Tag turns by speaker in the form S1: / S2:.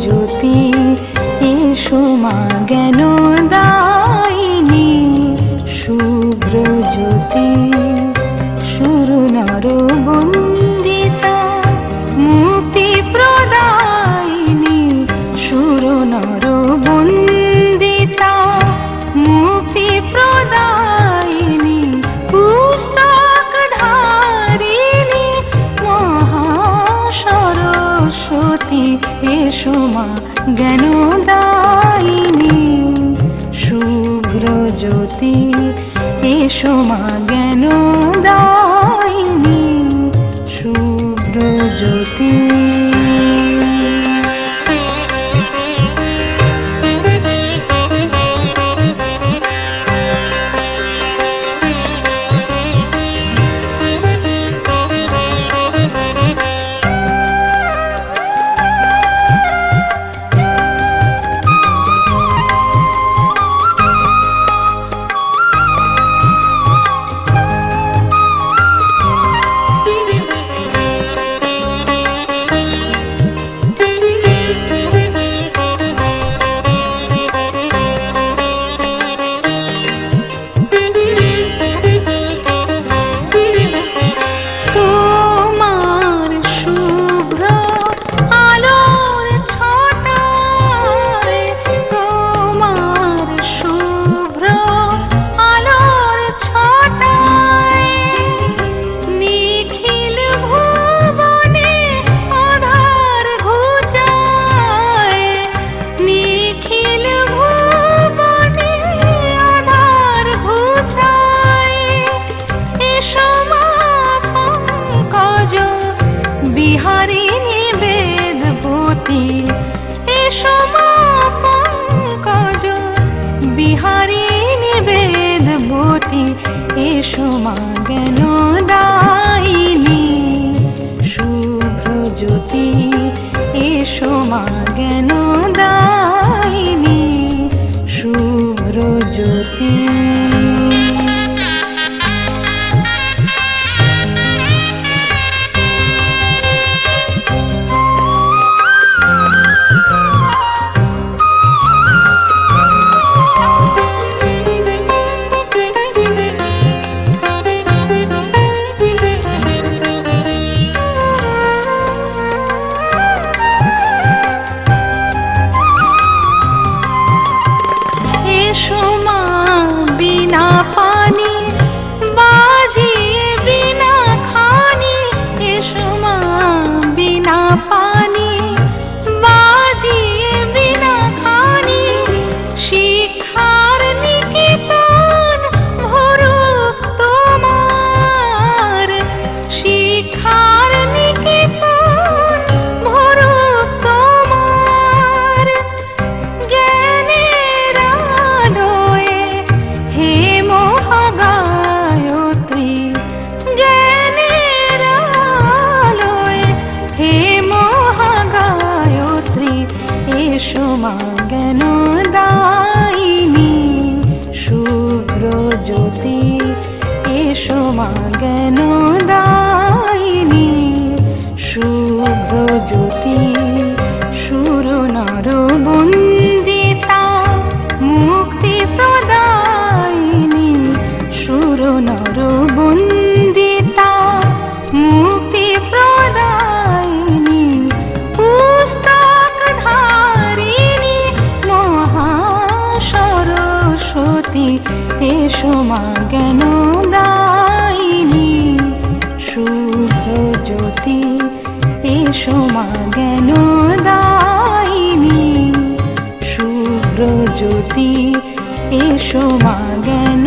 S1: জ্যোতি এসো মা জ্ঞানদায়িনী শুভ্র জ্যোতি সুর নর বন্দিতা মুক্তি প্রদায়িনী সুর নর বন্দিতা মুক্তি প্রদায়িনী পুস্তক ধারিণী মহাসরস্বতী এসো মা জ্ঞানদায়িনী শুভ্র জ্যোতি এসো মা জ্ঞানদায়িনী শুভ্র জ্যোতি। বিহারিণী বেদবতী এসো মা পঙ্কজ বিহারিণী বেদবতী এসো মা জ্ঞানদায়িনী শুভ্র জ্যোতি এসো মা জ্ঞানদায়িনী শুভ্র জ্যোতি। এসো মা বিনা পানি বাজিয়ে বিনা খানি এসো মা বিনা পানি বাজিয়ে বিনা খানি শিক্ষার নিকেতন ভরুক তোমার শিক্ষার নিকেতন ভরুক তোমার জ্ঞানের আলোয় হে মহাগায়ত্রী জ্ঞানের আলোয় হে মহাগায়ত্রী এসো মা জ্ঞানদায়িনী শুভ্র জ্যোতি এসো মা জ্ঞানদায়িনী শুভ্র জ্যোতি সুর নর বন্দিতা মুক্তি প্রদায়িনী সুর নর বন্দিতা মুক্তি প্রদায়িনী পুস্তক ধারিণী মহাসরস্বতী এসো মা জ্ঞানদায়িনী শুভ্র জ্যোতি এসো মা জ্ঞানদায়িনী শুভ্র জ্যোতি এসো মা জ্ঞান